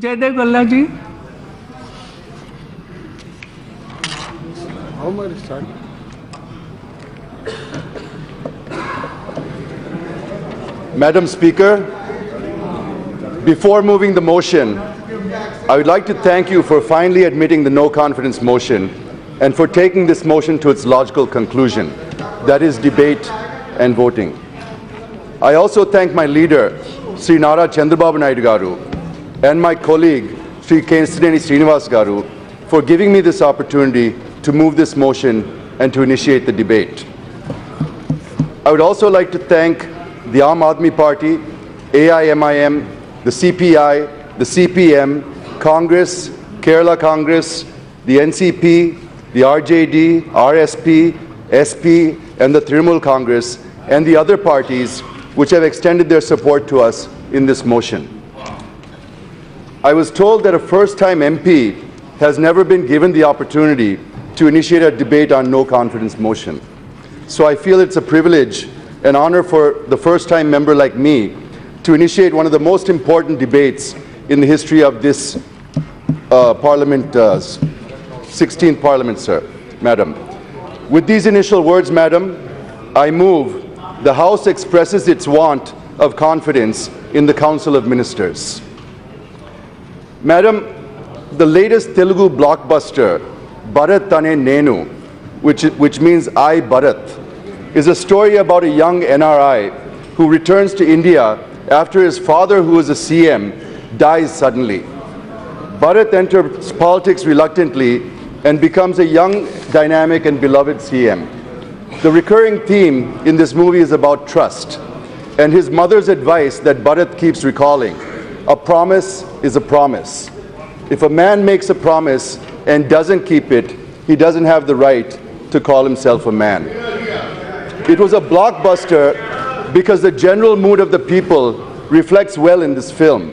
Jayadev Galla ji. How much start? Madam Speaker, before moving the motion, I would like to thank you for finally admitting the no confidence motion and for taking this motion to its logical conclusion, that is debate and voting. I also thank my leader, Sri Nara Chandrababu Naidu Garu, and my colleague, Sri Kesineni Srinivas Garu, for giving me this opportunity to move this motion and to initiate the debate. I would also like to thank the Aam Aadmi Party, AIMIM, the CPI, the CPM, Congress, Kerala Congress, the NCP, the RJD, RSP, SP, and the Trinamool Congress, and the other parties which have extended their support to us in this motion. I was told that a first-time MP has never been given the opportunity to initiate a debate on no confidence motion. So I feel it's a privilege and honor for the first-time member like me to initiate one of the most important debates in the history of this Parliament, 16th Parliament, sir, Madam. With these initial words, Madam, I move the House expresses its want of confidence in the Council of Ministers. Madam, the latest Telugu blockbuster, Bharat Tane Nenu, which means I Bharat, is a story about a young NRI who returns to India after his father, who is a CM, dies suddenly. Bharat enters politics reluctantly and becomes a young, dynamic, and beloved CM. The recurring theme in this movie is about trust and his mother's advice that Bharat keeps recalling: a promise is a promise. If a man makes a promise and doesn't keep it, he doesn't have the right to call himself a man. It was a blockbuster because the general mood of the people reflects well in this film.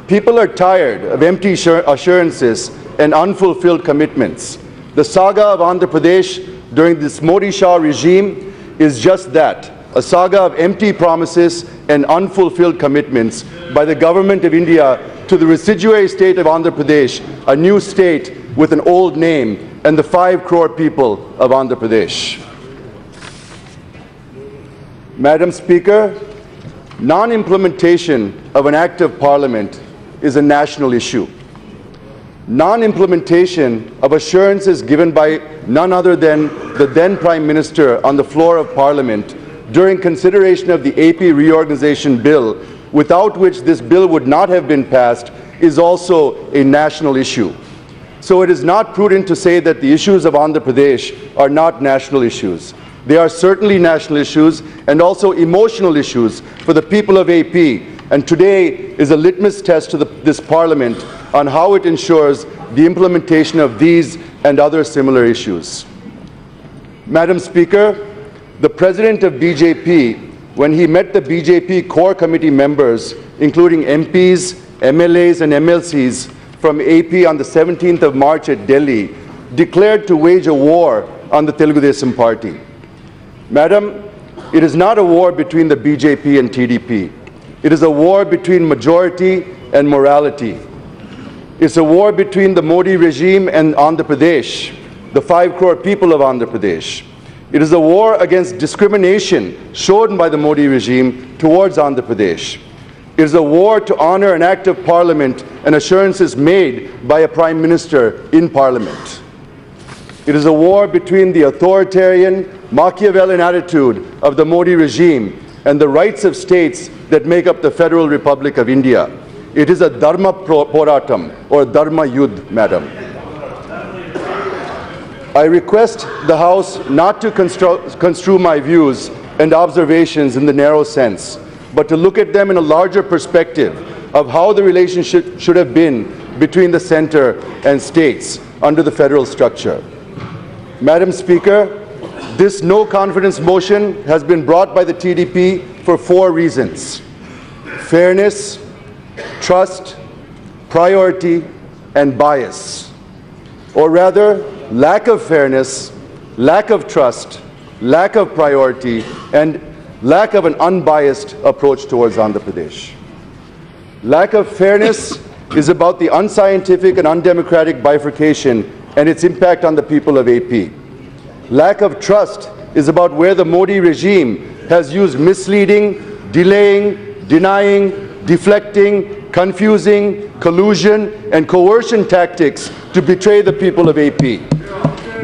People are tired of empty assurances and unfulfilled commitments. The saga of Andhra Pradesh during this Modi Shah regime is just that, a saga of empty promises and unfulfilled commitments by the government of India to the residuary state of Andhra Pradesh, a new state with an old name, and the 5 crore people of Andhra Pradesh. Madam Speaker, non-implementation of an act of Parliament is a national issue. Non-implementation of assurances given by none other than the then Prime Minister on the floor of Parliament during consideration of the AP Reorganization Bill, without which this bill would not have been passed, is also a national issue. So it is not prudent to say that the issues of Andhra Pradesh are not national issues. They are certainly national issues and also emotional issues for the people of AP. And today is a litmus test to this Parliament on how it ensures the implementation of these and other similar issues. Madam Speaker, the President of BJP, when he met the BJP core committee members, including MPs, MLAs and MLCs from AP on the 17th of March at Delhi, declared to wage a war on the Telugu Desam Party. Madam, it is not a war between the BJP and TDP. It is a war between majority and morality. It's a war between the Modi regime and Andhra Pradesh, the 5 crore people of Andhra Pradesh. It is a war against discrimination shown by the Modi regime towards Andhra Pradesh. It is a war to honor an act of Parliament and assurances made by a Prime Minister in Parliament. It is a war between the authoritarian, Machiavellian attitude of the Modi regime and the rights of states that make up the Federal Republic of India. It is a Dharma Poratam or Dharma Yudh, Madam. I request the House not to construe my views and observations in the narrow sense, but to look at them in a larger perspective of how the relationship should have been between the center and states under the federal structure. Madam Speaker, this no confidence motion has been brought by the TDP for 4 reasons: fairness, trust, priority, and bias. Or rather, lack of fairness, lack of trust, lack of priority, and lack of an unbiased approach towards Andhra Pradesh. Lack of fairness is about the unscientific and undemocratic bifurcation and its impact on the people of AP. Lack of trust is about where the Modi regime has used misleading, delaying, denying, deflecting, confusing, collusion, and coercion tactics to betray the people of AP.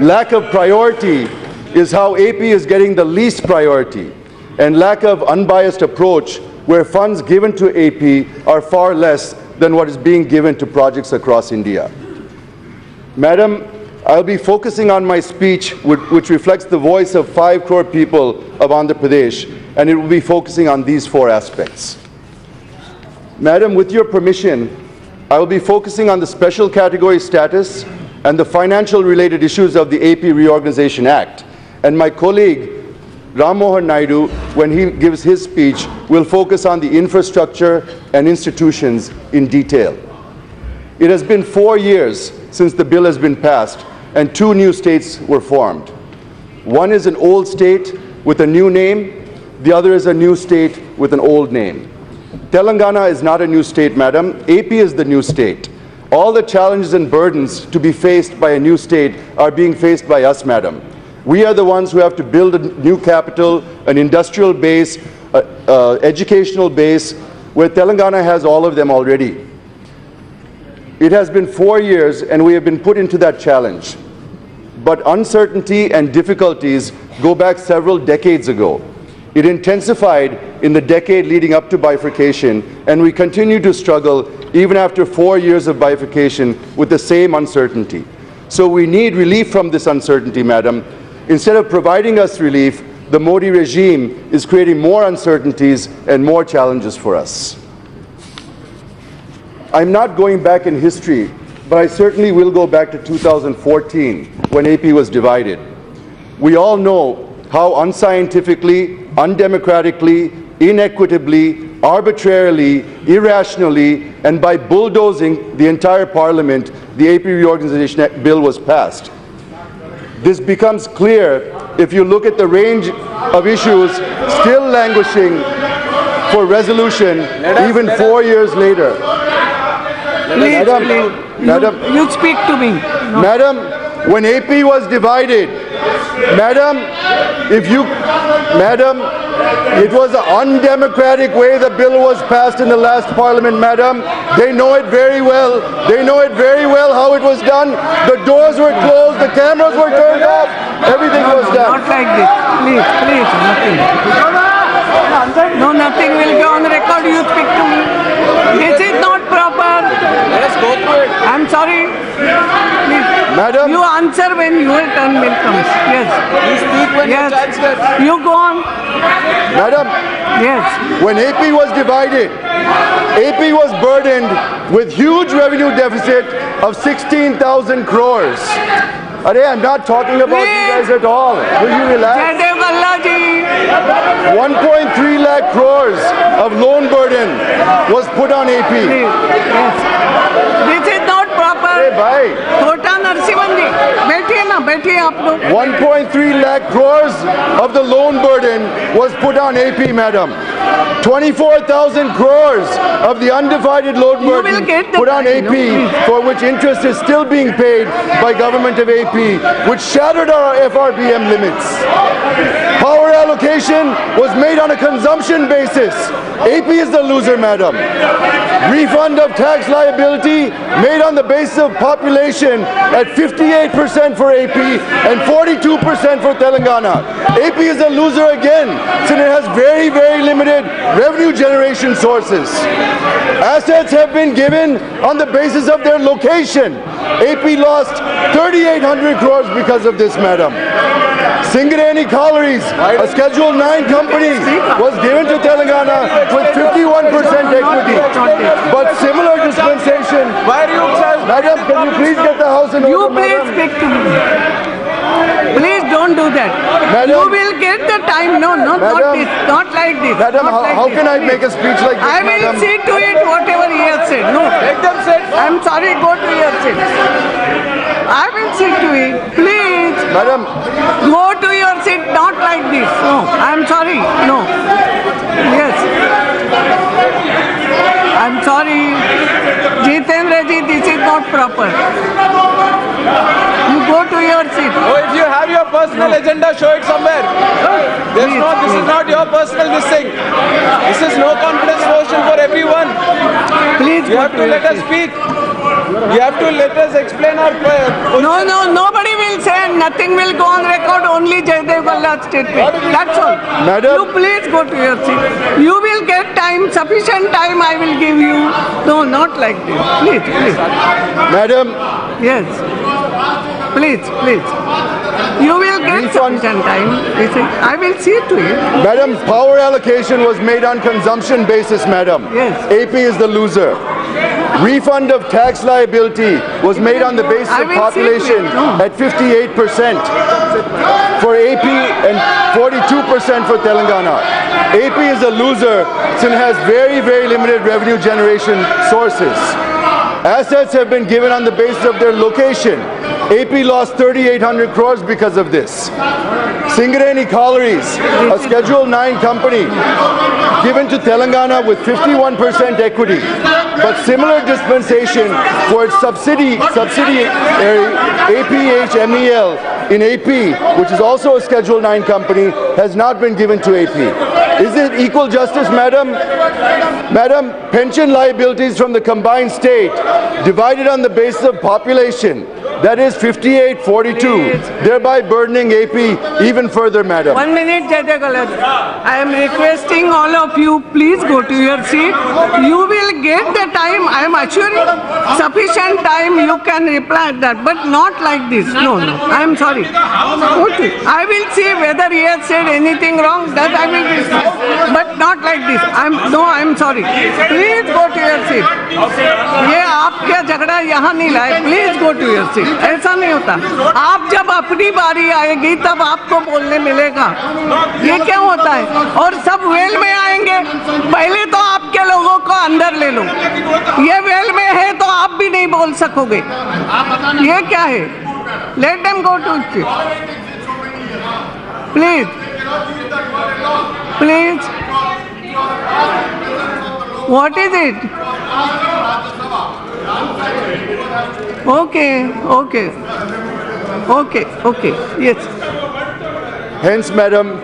Lack of priority is how AP is getting the least priority, and lack of unbiased approach where funds given to AP are far less than what is being given to projects across India. Madam, I'll be focusing on my speech, which reflects the voice of 5 crore people of Andhra Pradesh, and it will be focusing on these 4 aspects. Madam, with your permission, I will be focusing on the special category status and the financial related issues of the AP Reorganization Act. And my colleague, Ram Mohan Naidu, when he gives his speech, will focus on the infrastructure and institutions in detail. It has been 4 years since the bill has been passed, and 2 new states were formed. One is an old state with a new name, the other is a new state with an old name. Telangana is not a new state, madam. AP is the new state. All the challenges and burdens to be faced by a new state are being faced by us, madam. We are the ones who have to build a new capital, an industrial base, educational base, where Telangana has all of them already. It has been 4 years and we have been put into that challenge. But uncertainty and difficulties go back several decades ago. It intensified in the decade leading up to bifurcation, and we continue to struggle even after 4 years of bifurcation with the same uncertainty. So we need relief from this uncertainty, madam. Instead of providing us relief, the Modi regime is creating more uncertainties and more challenges for us. I'm not going back in history, but I certainly will go back to 2014 when AP was divided. We all know how unscientifically, undemocratically, inequitably, arbitrarily, irrationally, and by bulldozing the entire parliament, the AP Reorganization Bill was passed. This becomes clear if you look at the range of issues still languishing for resolution even 4 years later. Madam, you speak to me. No. Madam, when AP was divided, madam, it was an undemocratic way the bill was passed in the last parliament, madam. They know it very well. They know it very well how it was done. The doors were closed, the cameras were turned off, everything was done. Not like this. Please, please, nothing. No, nothing will go on the record. You speak to me. This is not proper. Let's go through it. I'm sorry. Please. Madam, you answer when your turn will comes. Yes. You speak when your chance gets. You go on. Madam, yes. When AP was divided, AP was burdened with huge revenue deficit of 16,000 crores. I'm not talking about you guys at all. Will you relax? Jayadev Galla ji. 1.3 lakh crores of loan burden was put on AP. Yes. This is not proper. Hey, bye. Kota Narsimhan ji. बैठिए ना, बैठिए आप लोग. 1.3 lakh crores of the loan burden was put on AP, madam. 24,000 crores of the undivided loan burden put on AP, for which interest is still being paid by government of AP, which shattered our FRBM limits. Power allocation was made on a consumption basis. AP is the loser, madam. Refund of tax liability made on the basis of population at 58% for AP and 42% for Telangana. AP is a loser again, since it has very, very limited revenue generation sources. Assets have been given on the basis of their location. AP lost 3,800 crores because of this, madam. Singareni Collieries, a Schedule 9 company, was given to Telangana with 51% equity. But similar dispensation. Why are you, madam, can you please get the house in order, you please speak to me. Please don't do that. Madam, you will get the time. No, no, madam, not this. Not like this. Madam, how can I make a speech like this, I will madam? see to it whatever he has said. No. Let them sit. I'm sorry, go to your seat. I will see to it. Please. Madam. Go to your seat, not like this. No. I'm sorry. No. Yes. I'm sorry. Jitendra ji, this is not proper. You go to your seat. Oh, if you have your personal agenda, show it somewhere. This is not your personal thing. This is no confidence motion for everyone. Please You have to let us speak. You have to let us explain our position. No, nobody will say, nothing will go on record, only Jayadev Galla statement. That's all. Madam. You please go to your seat. You will get time, sufficient time I will give you. No, not like this. Please. Madam, Yes. Please. You will get sufficient time. I will see to it. Madam, power allocation was made on consumption basis, madam. Yes. AP is the loser. Refund of tax liability was made on the basis I of will see to population it. No. at 58% for AP and 42% for Telangana. AP is a loser since it has very, very limited revenue generation sources. Assets have been given on the basis of their location. AP lost 3,800 crores because of this. Singareni Collieries, a Schedule 9 company, given to Telangana with 51% equity, but similar dispensation for its subsidiary APHMEL in AP, which is also a Schedule 9 company, has not been given to AP. Is it equal justice, madam? Madam, pension liabilities from the combined state divided on the basis of population, that is 58-42, thereby burdening AP even further, madam. 1 minute, Jayadev Galla. I am requesting all of you, please go to your seat. You will get the time, I am assuring, sufficient time you can reply that, but not like this. No, I am sorry. Okay. I will see whether he has said anything wrong, that I will discuss. But not like this. I am sorry. Please go to your seat. ये आपका झगड़ा यहाँ नहीं लाए. Please go to your seat. ऐसा नहीं होता. आप जब अपनी बारी आएगी तब आपको बोलने मिलेगा. ये क्या होता है? और सब वेल में आएंगे. पहले तो आपके लोगों को अंदर ले लो. ये वेल में है तो आप भी नहीं बोल सकोगे. ये क्या है? Let them go to it. Please. What is it? Okay. Yes. Hence, madam,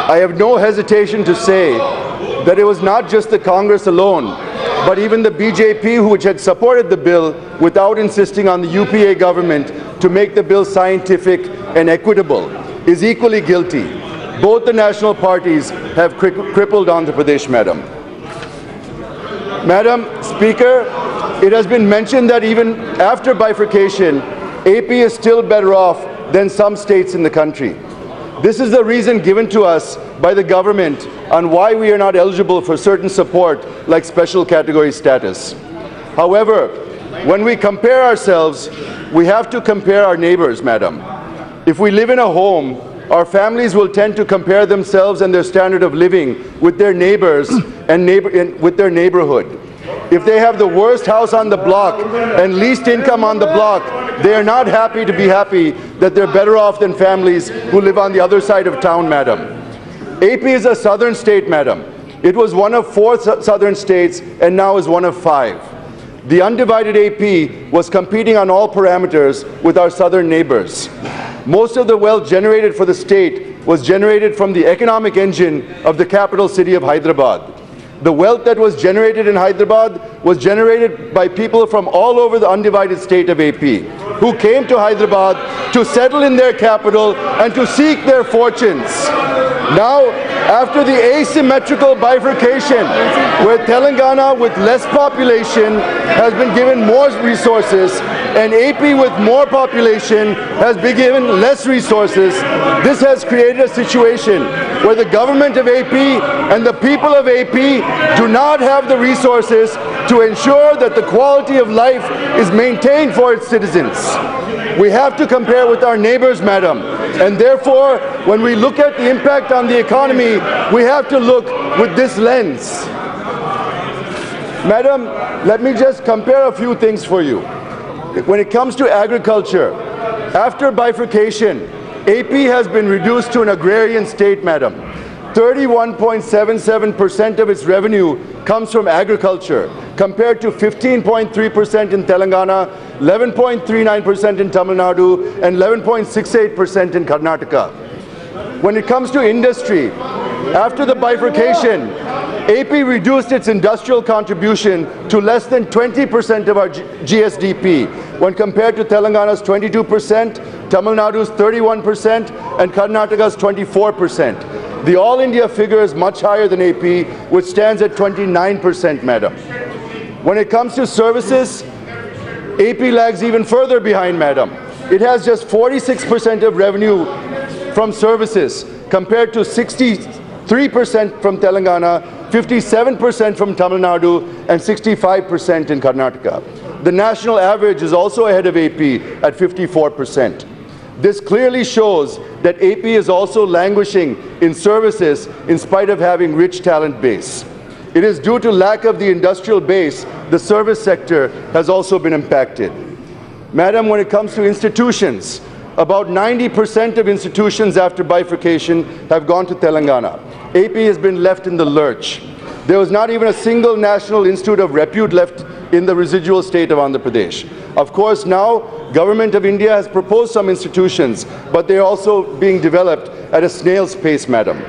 I have no hesitation to say that it was not just the Congress alone, but even the BJP, which had supported the bill without insisting on the UPA government to make the bill scientific and equitable, is equally guilty. Both the national parties have crippled Andhra Pradesh, madam. Madam Speaker, it has been mentioned that even after bifurcation, AP is still better off than some states in the country. This is the reason given to us by the government on why we are not eligible for certain support like special category status. However, when we compare ourselves, we have to compare our neighbors, madam. If we live in a home, our families will tend to compare themselves and their standard of living with their neighbors and with their neighborhood. If they have the worst house on the block and least income on the block, they are not happy to be happy that they're better off than families who live on the other side of town, madam. AP is a southern state, madam. It was one of 4 southern states and now is one of 5. The undivided AP was competing on all parameters with our southern neighbors. Most of the wealth generated for the state was generated from the economic engine of the capital city of Hyderabad. The wealth that was generated in Hyderabad was generated by people from all over the undivided state of AP, who came to Hyderabad to settle in their capital and to seek their fortunes. Now, after the asymmetrical bifurcation, where Telangana with less population has been given more resources and AP with more population has been given less resources, this has created a situation where the government of AP and the people of AP do not have the resources to ensure that the quality of life is maintained for its citizens. We have to compare with our neighbors, madam, and therefore, when we look at the impact on the economy, we have to look with this lens. Madam, let me just compare a few things for you. When it comes to agriculture, after bifurcation, AP has been reduced to an agrarian state, madam. 31.77% of its revenue comes from agriculture, compared to 15.3% in Telangana, 11.39% in Tamil Nadu, and 11.68% in Karnataka. When it comes to industry, after the bifurcation, AP reduced its industrial contribution to less than 20% of our GSDP, when compared to Telangana's 22%, Tamil Nadu's 31%, and Karnataka's 24%. The All India figure is much higher than AP, which stands at 29%, madam. When it comes to services, AP lags even further behind, madam. It has just 46% of revenue from services, compared to 63% from Telangana, 57% from Tamil Nadu, and 65% in Karnataka. The national average is also ahead of AP at 54%. This clearly shows that AP is also languishing in services in spite of having rich talent base. It is due to lack of the industrial base, the service sector has also been impacted. Madam, when it comes to institutions, about 90% of institutions after bifurcation have gone to Telangana. AP has been left in the lurch. There was not even a single national institute of repute left in the residual state of Andhra Pradesh. Of course, now, Government of India has proposed some institutions, but they are also being developed at a snail's pace, madam.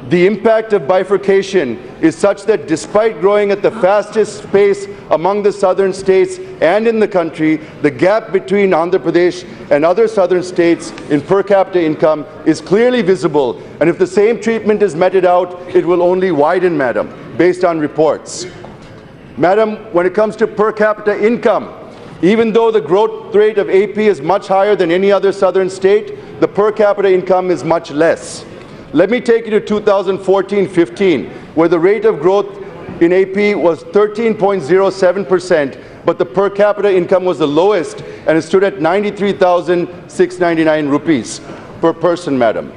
The impact of bifurcation is such that despite growing at the fastest pace among the southern states and in the country, the gap between Andhra Pradesh and other southern states in per capita income is clearly visible, and if the same treatment is meted out, it will only widen, madam, based on reports. Madam, when it comes to per capita income, even though the growth rate of AP is much higher than any other southern state, the per capita income is much less. Let me take you to 2014-15, where the rate of growth in AP was 13.07%, but the per capita income was the lowest, and it stood at 93,699 rupees per person, madam.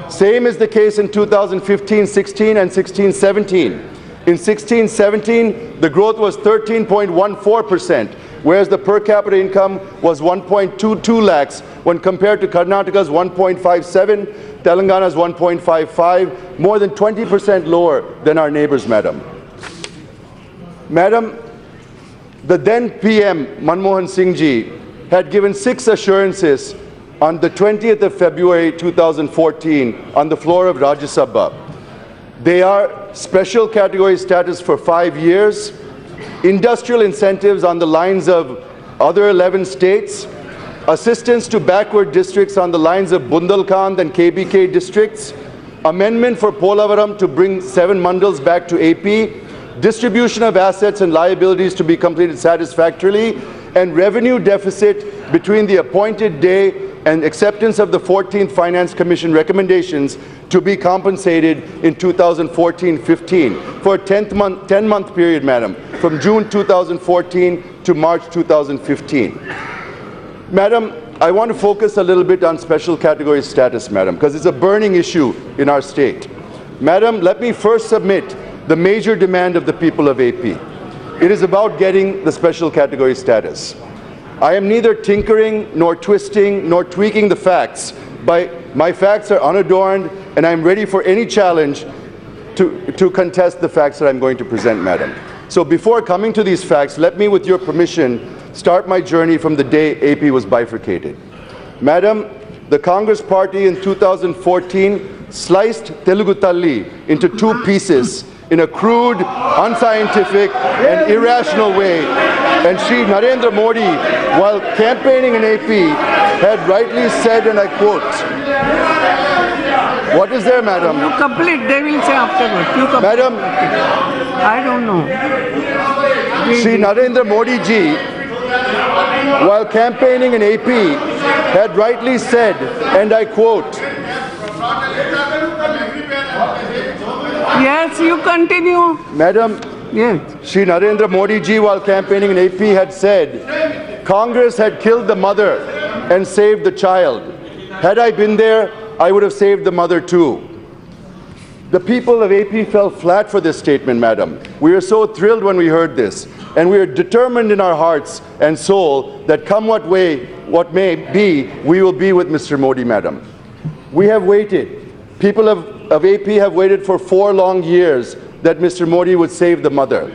Same is the case in 2015-16 and 16-17. In 16-17, the growth was 13.14%, whereas the per capita income was 1.22 lakhs when compared to Karnataka's 1.57, Telangana's 1.55, more than 20% lower than our neighbors, madam. Madam, the then PM, Manmohan Singh ji, had given 6 assurances on the 20th of February 2014 on the floor of Rajya Sabha. They are special category status for 5 years, industrial incentives on the lines of other 11 states, assistance to backward districts on the lines of Bundelkhand and KBK districts, amendment for Polavaram to bring 7 mandals back to AP, distribution of assets and liabilities to be completed satisfactorily, and revenue deficit between the appointed day and acceptance of the 14th Finance Commission recommendations to be compensated in 2014-15 for a 10-month period, madam, from June 2014 to March 2015. Madam, I want to focus a little bit on special category status, madam, because it's a burning issue in our state. Madam, let me first submit the major demand of the people of AP. It is about getting the special category status. I am neither tinkering, nor twisting, nor tweaking the facts. My facts are unadorned, and I am ready for any challenge to contest the facts that I'm going to present, madam. So before coming to these facts, let me, with your permission, start my journey from the day AP was bifurcated. Madam, the Congress Party in 2014 sliced Telugu Talli into 2 pieces in a crude, unscientific, and irrational way. And Shri Narendra Modi, while campaigning in AP, had rightly said, and I quote, what is there, madam? You complete, they will say afterwards. You complete. Madam, I don't know. Shri Narendra Modi ji, while campaigning in AP, had rightly said, and I quote, yes, you continue. Madam, yes. Shri Narendra Modi ji, while campaigning in AP, had said, Congress had killed the mother and saved the child. Had I been there, I would have saved the mother too. The people of AP fell flat for this statement, madam. We were so thrilled when we heard this, and we are determined in our hearts and soul that come what may be, we will be with Mr. Modi, madam. We have waited. People of AP have waited for 4 long years that Mr. Modi would save the mother.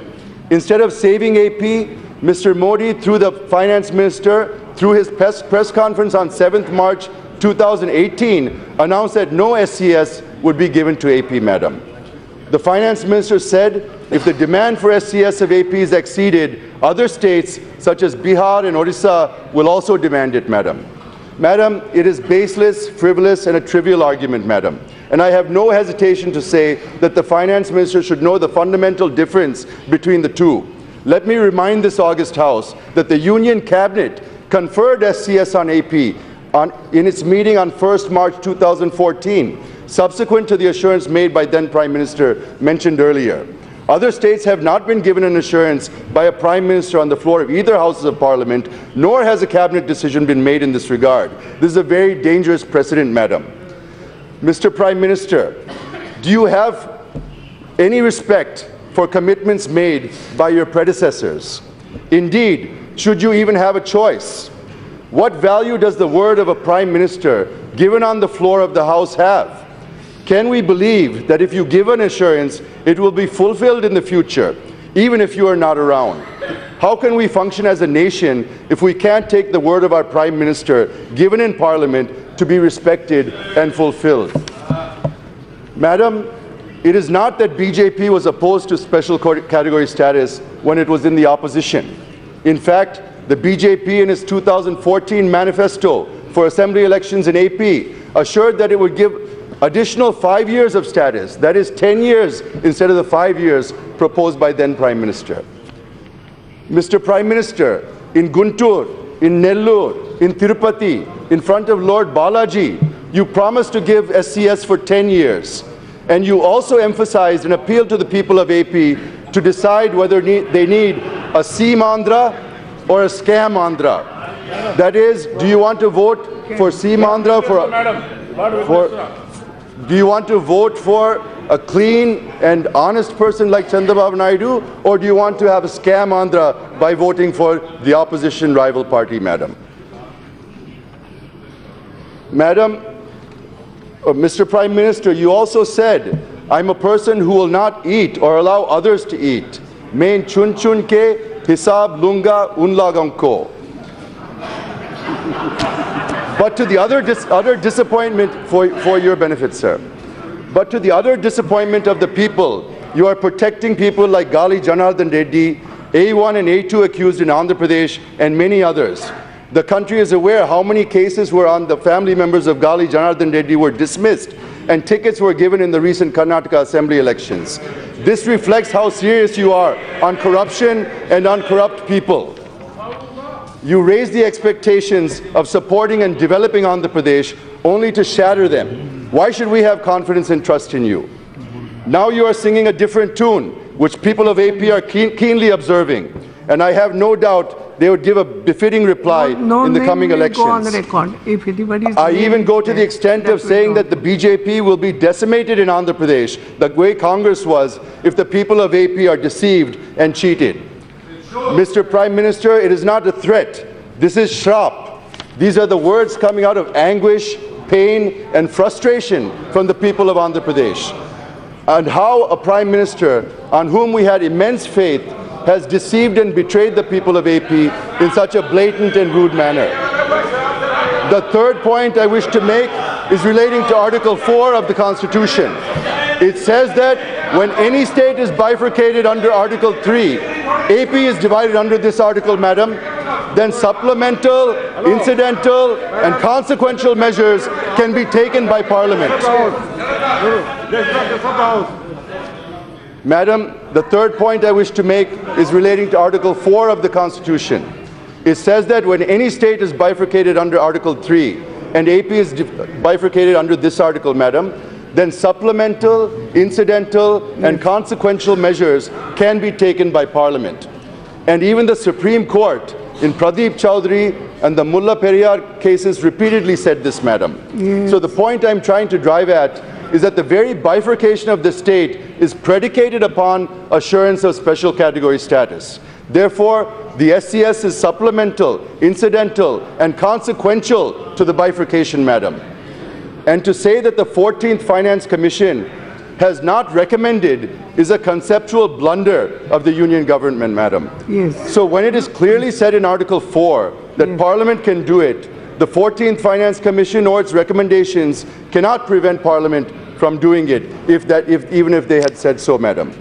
Instead of saving AP, Mr. Modi, through the finance minister, through his press conference on 7th March 2018, announced that no SCS would be given to AP, madam. The finance minister said if the demand for SCS of AP is exceeded, other states such as Bihar and Odisha will also demand it, madam. Madam, it is baseless, frivolous, and a trivial argument, madam. And I have no hesitation to say that the finance minister should know the fundamental difference between the two. Let me remind this august House that the Union Cabinet conferred SCS on AP in its meeting on 1st March 2014, subsequent to the assurance made by then Prime Minister mentioned earlier. Other states have not been given an assurance by a Prime Minister on the floor of either Houses of Parliament, nor has a Cabinet decision been made in this regard. This is a very dangerous precedent, madam. Mr. Prime Minister, do you have any respect for commitments made by your predecessors? Indeed, should you even have a choice? What value does the word of a Prime Minister given on the floor of the House have? Can we believe that if you give an assurance, it will be fulfilled in the future, even if you are not around? How can we function as a nation if we can't take the word of our Prime Minister given in Parliament to be respected and fulfilled? Madam, it is not that BJP was opposed to special category status when it was in the opposition. In fact, the BJP in its 2014 manifesto for assembly elections in AP assured that it would give additional 5 years of status, that is 10 years instead of the 5 years proposed by then Prime Minister. Mr. Prime Minister, in Guntur, in Nellore, in Tirupati, in front of Lord Balaji, you promised to give SCS for 10 years. And you also emphasized and appealed to the people of AP to decide whether they need a SEAM Andhra or a scam Andhra. That is, do you want to vote for SEAM Andhra do you want to vote for a clean and honest person like Chandrababu Naidu, or do you want to have a scam Andhra by voting for the opposition rival party, madam? Madam, Mr. Prime Minister, you also said, I'm a person who will not eat or allow others to eat. Main chun chun ke hisab lunga un lagamko. But to the other disappointment, for your benefit, sir, but to the other disappointment of the people, you are protecting people like Gali Janardhan Reddy, A1 and A2 accused in Andhra Pradesh, and many others. The country is aware how many cases were on the family members of Gali Janardhan Reddy were dismissed, and tickets were given in the recent Karnataka Assembly elections. This reflects how serious you are on corruption and on corrupt people. You raise the expectations of supporting and developing Andhra Pradesh only to shatter them. Why should we have confidence and trust in you? Now you are singing a different tune, which people of AP are keenly observing. And I have no doubt they would give a befitting reply in the coming elections. Go on the record. If anybody's I even go to the extent of saying that the BJP will be decimated in Andhra Pradesh, the way Congress was, if the people of AP are deceived and cheated. Mr. Prime Minister, it is not a threat. This is shrap. These are the words coming out of anguish, pain, and frustration from the people of Andhra Pradesh. And how a Prime Minister on whom we had immense faith has deceived and betrayed the people of AP in such a blatant and rude manner. The third point I wish to make is relating to Article 4 of the Constitution. It says that when any state is bifurcated under Article 3, AP is divided under this article, madam, then supplemental, incidental, and consequential measures can be taken by Parliament. Madam, the third point I wish to make is relating to Article 4 of the Constitution. It says that when any state is bifurcated under Article 3 and AP is bifurcated under this article, madam, then supplemental, incidental, and consequential measures can be taken by Parliament. And even the Supreme Court in Pradeep Chowdhury and the Mulla Periyar cases repeatedly said this, madam. Yes. So the point I'm trying to drive at is that the very bifurcation of the state is predicated upon assurance of special category status. Therefore, the SCS is supplemental, incidental, and consequential to the bifurcation, madam. And to say that the 14th Finance Commission has not recommended is a conceptual blunder of the Union government, Madam. Yes. So when it is clearly said in Article 4 that Parliament can do it, the 14th Finance Commission or its recommendations cannot prevent Parliament from doing it, even if they had said so, Madam.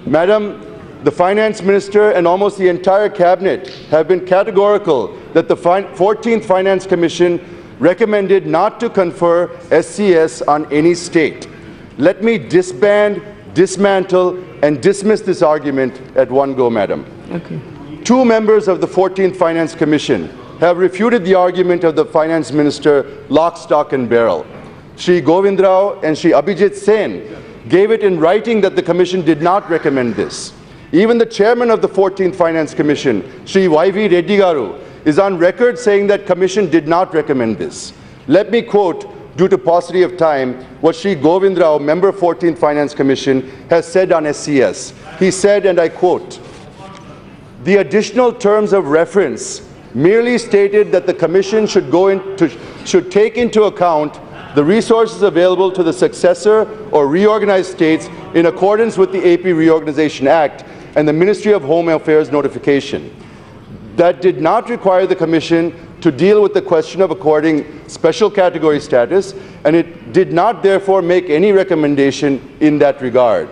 Madam, the Finance Minister and almost the entire Cabinet have been categorical that the 14th Finance Commission recommended not to confer SCS on any state. Let me disband, dismantle, and dismiss this argument at one go, Madam. Okay. Two members of the 14th Finance Commission have refuted the argument of the Finance Minister lock, stock, and barrel. Shri Govind Rao and Shri Abhijit Sen gave it in writing that the Commission did not recommend this. Even the chairman of the 14th Finance Commission, Shri Y.V. Reddy Garu, is on record saying that Commission did not recommend this. Let me quote, due to paucity of time, what Shri Govind Rao, member 14th Finance Commission, has said on SCS. He said, and I quote, "The additional terms of reference merely stated that the Commission should take into account the resources available to the successor or reorganized states in accordance with the AP Reorganization Act and the Ministry of Home Affairs notification. That did not require the Commission to deal with the question of according special category status, and it did not therefore make any recommendation in that regard.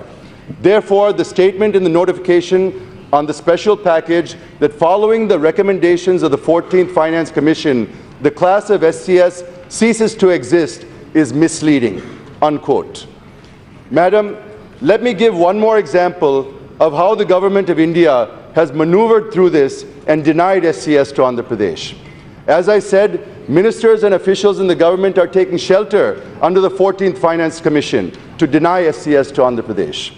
Therefore, the statement in the notification on the special package that following the recommendations of the 14th Finance Commission, the class of SCS ceases to exist is misleading," unquote. Madam, let me give one more example of how the Government of India has maneuvered through this and denied SCS to Andhra Pradesh. As I said, ministers and officials in the government are taking shelter under the 14th Finance Commission to deny SCS to Andhra Pradesh.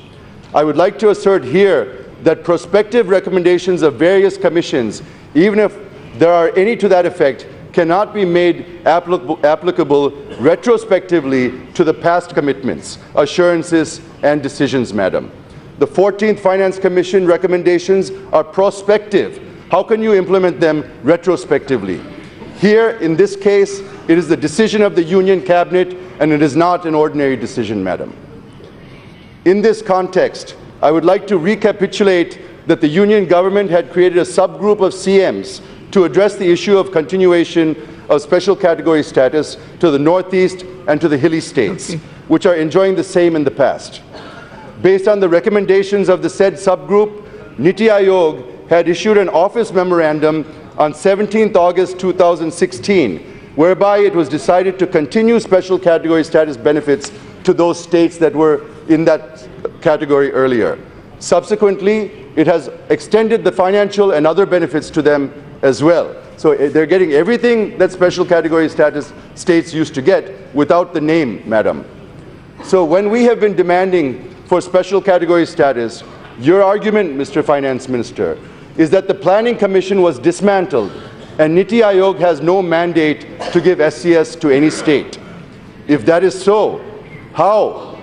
I would like to assert here that prospective recommendations of various commissions, even if there are any to that effect, cannot be made applicable retrospectively to the past commitments, assurances, and decisions, Madam. The 14th Finance Commission recommendations are prospective. How can you implement them retrospectively? Here, in this case, it is the decision of the Union Cabinet, and it is not an ordinary decision, Madam. In this context, I would like to recapitulate that the Union government had created a subgroup of CMs to address the issue of continuation of special category status to the Northeast and to the hilly states, which are enjoying the same in the past. Based on the recommendations of the said subgroup, Niti Aayog had issued an office memorandum on 17th August 2016, whereby it was decided to continue special category status benefits to those states that were in that category earlier. Subsequently, it has extended the financial and other benefits to them as well. So they're getting everything that special category status states used to get without the name, Madam. So when we have been demanding for special category status, your argument, Mr. Finance Minister, is that the Planning Commission was dismantled and Niti Aayog has no mandate to give SCS to any state. If that is so, how?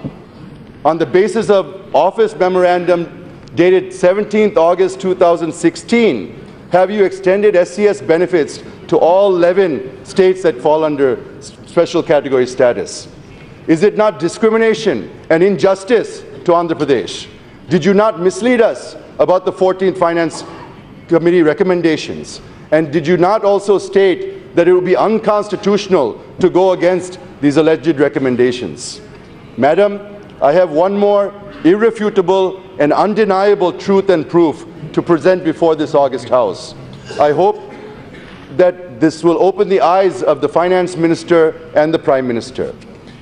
On the basis of office memorandum dated 17th August 2016, have you extended SCS benefits to all 11 states that fall under special category status? Is it not discrimination and injustice to Andhra Pradesh? Did you not mislead us about the 14th Finance Committee recommendations? And did you not also state that it would be unconstitutional to go against these alleged recommendations? Madam, I have one more irrefutable and undeniable truth and proof to present before this august House. I hope that this will open the eyes of the Finance Minister and the Prime Minister.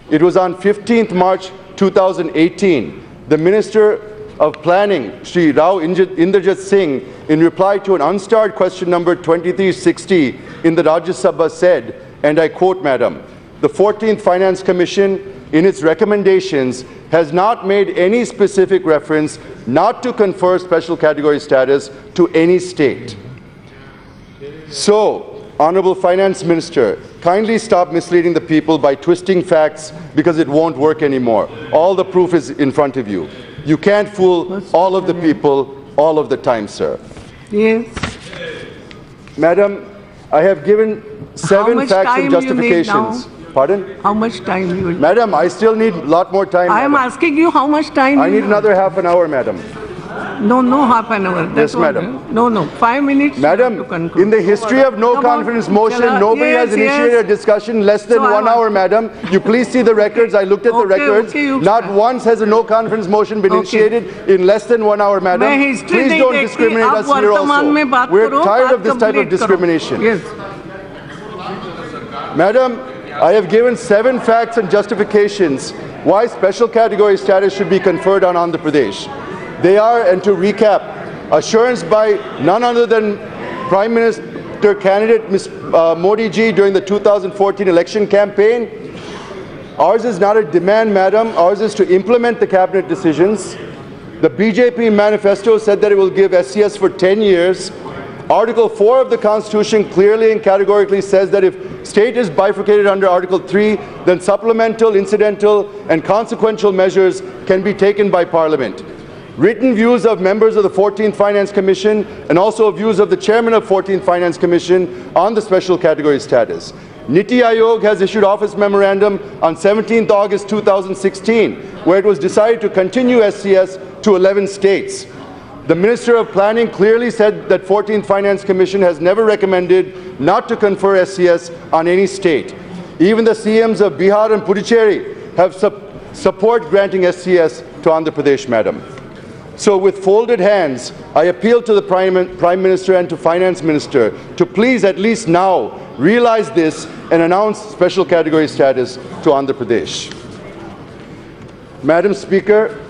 It was on 15th March 2018, the Minister of Planning, Shri Rao Inderjit Singh, in reply to an unstarred question number 2360 in the Rajya Sabha said, and I quote, Madam, "The 14th Finance Commission, in its recommendations, has not made any specific reference not to confer special category status to any state." So, Honorable Finance Minister, kindly stop misleading the people by twisting facts because it won't work anymore. All the proof is in front of you. You can't fool all of the people all of the time, sir. Yes. Madam, I have given 7 facts and justifications. Pardon? How much time you will? Madam, I still need a lot more time. I am madam. asking you how much time. I need another half an hour, madam. No, no half an hour. That's Yes, madam. No, no. 5 minutes. Madam, to conclude. in the history of no confidence motion, nobody has initiated a discussion less than 1 hour, madam. You please see the records. I looked at the records. Not once has a no confidence motion been initiated in less than 1 hour, madam. Please don't discriminate us here also. We're tired of this type of discrimination. Yes. Madam, I have given 7 facts and justifications why special category status should be conferred on Andhra Pradesh. They are, and to recap, assurance by none other than Prime Minister candidate Ms. Modi ji during the 2014 election campaign. Ours is not a demand, madam. Ours is to implement the cabinet decisions. The BJP manifesto said that it will give SCS for 10 years. Article 4 of the Constitution clearly and categorically says that if state is bifurcated under Article 3, then supplemental, incidental, and consequential measures can be taken by Parliament. Written views of members of the 14th Finance Commission and also views of the chairman of 14th Finance Commission on the special category status. Niti Aayog has issued office memorandum on 17th August 2016, where it was decided to continue SCS to 11 states. The Minister of Planning clearly said that 14th Finance Commission has never recommended not to confer SCS on any state. Even the CMs of Bihar and Puducherry have support granting SCS to Andhra Pradesh, madam. So with folded hands, I appeal to the Prime Minister and to Finance Minister to please at least now realize this and announce special category status to Andhra Pradesh. Madam Speaker,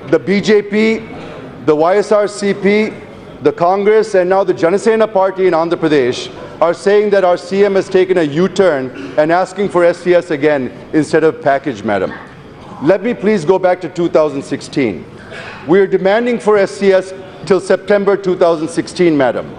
the BJP, the YSRCP, the Congress and now the Janasena party in Andhra Pradesh are saying that our CM has taken a U-turn and asking for SCS again instead of package, madam. Let me please go back to 2016. We are demanding for SCS till September 2016, madam.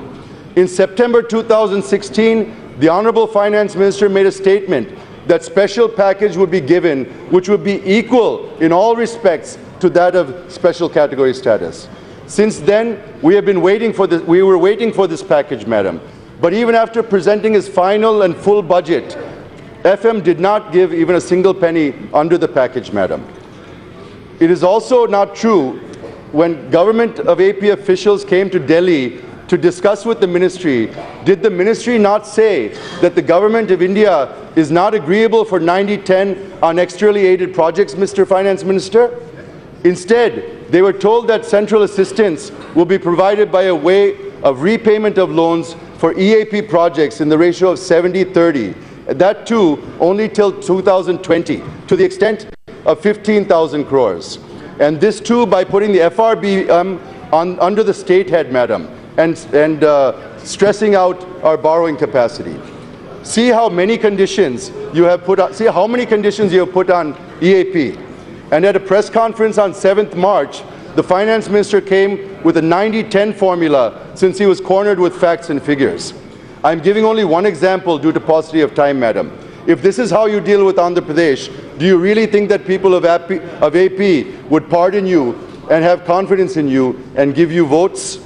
In September 2016, the Honorable Finance Minister made a statement that special package would be given, which would be equal in all respects to that of special category status. Since then, we have been waiting for this. We were waiting for this package, madam. But even after presenting his final and full budget, FM did not give even a single penny under the package, madam. It is also not true when government of AP officials came to Delhi to discuss with the ministry, did the ministry not say that the government of India is not agreeable for 90-10 on externally aided projects, Mr. Finance Minister? Instead, they were told that central assistance will be provided by a way of repayment of loans for EAP projects in the ratio of 70-30. That too only till 2020, to the extent of 15,000 crores. And this too by putting the FRB under the state head, madam, and stressing out our borrowing capacity. See how many conditions you have put on, see how many conditions you have put on EAP. And at a press conference on 7th March, the Finance Minister came with a 90-10 formula since he was cornered with facts and figures. I'm giving only one example due to paucity of time, madam. If this is how you deal with Andhra Pradesh, do you really think that people of AP would pardon you and have confidence in you and give you votes?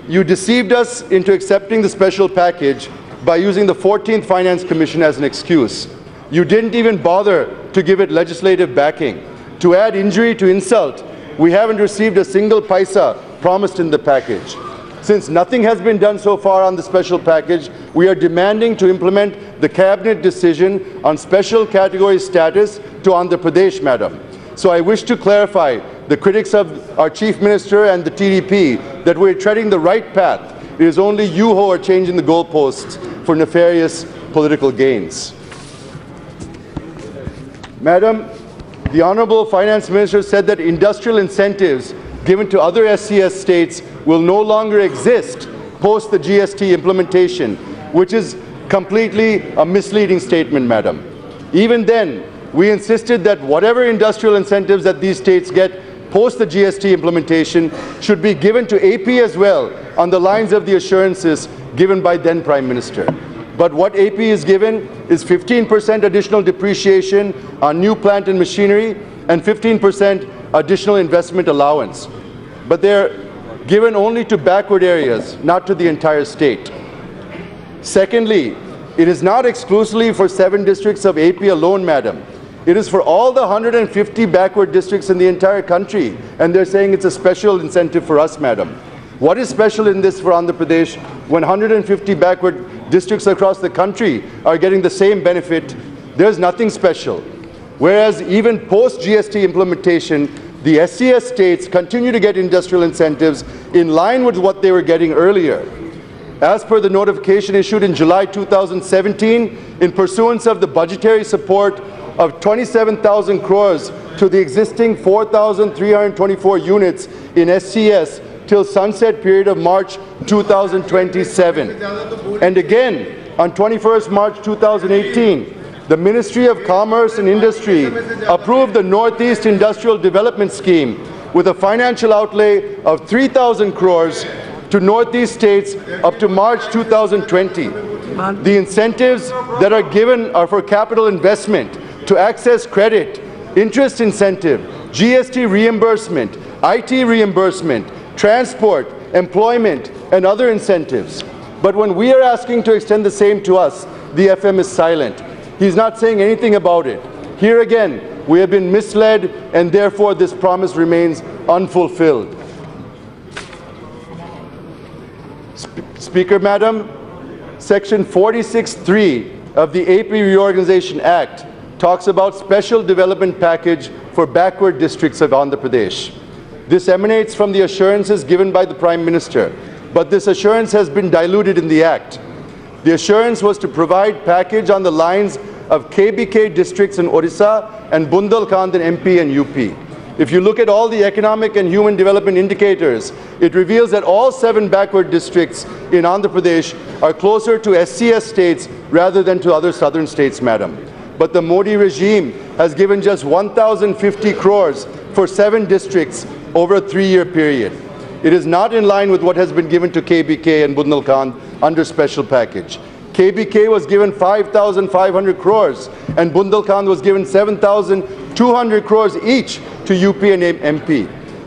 You deceived us into accepting the special package by using the 14th Finance Commission as an excuse. You didn't even bother to give it legislative backing. To add injury to insult, we haven't received a single paisa promised in the package. Since nothing has been done so far on the special package, we are demanding to implement the cabinet decision on special category status to Andhra Pradesh, madam. So I wish to clarify the critics of our Chief Minister and the TDP that we're treading the right path. It is only you who are changing the goalposts for nefarious political gains. Madam, the Honorable Finance Minister said that industrial incentives given to other SCS states will no longer exist post the GST implementation, which is completely a misleading statement, madam. Even then, we insisted that whatever industrial incentives that these states get post the GST implementation should be given to AP as well on the lines of the assurances given by then Prime Minister. But what AP is given is 15% additional depreciation on new plant and machinery and 15% additional investment allowance. But they're given only to backward areas, not to the entire state. Secondly, It is not exclusively for 7 districts of AP alone, madam. It is for all the 150 backward districts in the entire country, and they're saying it's a special incentive for us, madam. What is special in this for Andhra Pradesh when 150 backward districts across the country are getting the same benefit? There's nothing special. Whereas even post-GST implementation, the SCS states continue to get industrial incentives in line with what they were getting earlier. As per the notification issued in July 2017, in pursuance of the budgetary support of 27,000 crores to the existing 4,324 units in SCS till sunset period of March 2027. And again, on 21st March 2018, the Ministry of Commerce and Industry approved the Northeast Industrial Development Scheme with a financial outlay of 3,000 crores to Northeast states up to March 2020. The incentives that are given are for capital investment, to access credit, interest incentive, GST reimbursement, IT reimbursement, transport, employment, and other incentives. But when we are asking to extend the same to us, the FM is silent. He's not saying anything about it. Here again, we have been misled, and therefore this promise remains unfulfilled. Speaker, Madam, Section 46(3) of the AP Reorganization Act talks about special development package for backward districts of Andhra Pradesh. This emanates from the assurances given by the Prime Minister, but this assurance has been diluted in the Act. The assurance was to provide package on the lines of KBK districts in Odisha and Bundelkhand in MP and UP. If you look at all the economic and human development indicators, it reveals that all 7 backward districts in Andhra Pradesh are closer to SCS states rather than to other southern states, madam. But the Modi regime has given just 1,050 crores for 7 districts over a 3-year period. It is not in line with what has been given to KBK and Bundelkhand under special package. KBK was given 5,500 crores and Bundelkhand was given 7,200 crores each to UP and MP.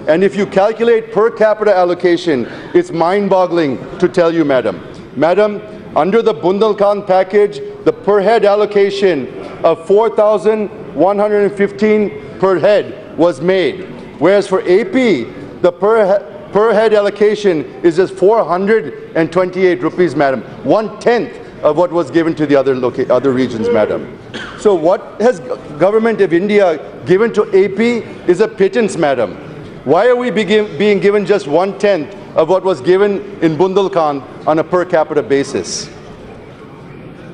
And if you calculate per capita allocation, it's mind-boggling to tell you, madam. Madam, under the Bundelkhand package, the per head allocation of 4,115 per head was made, whereas for AP, the per head allocation is just 428 rupees, madam, 1/10 of what was given to the other regions, madam. So what has Government of India given to AP is a pittance, madam. Why are we being given just 1/10 of what was given in Bundelkhand on a per capita basis?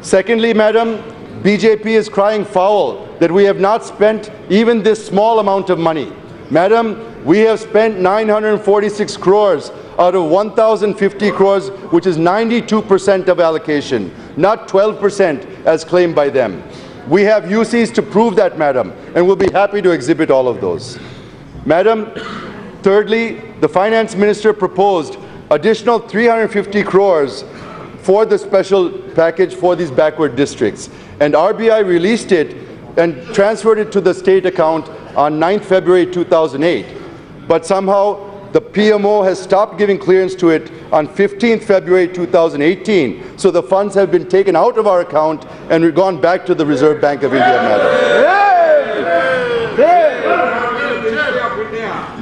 Secondly, madam, BJP is crying foul that we have not spent even this small amount of money. Madam, we have spent 946 crores out of 1,050 crores, which is 92% of allocation, not 12% as claimed by them. We have UCs to prove that, madam, and we'll be happy to exhibit all of those. Madam, thirdly, the finance minister proposed additional 350 crores for the special package for these backward districts, and RBI released it and transferred it to the state account on 9th February 2008. But somehow the PMO has stopped giving clearance to it on 15th February 2018. So the funds have been taken out of our account and we've gone back to the Reserve Bank of India, madam.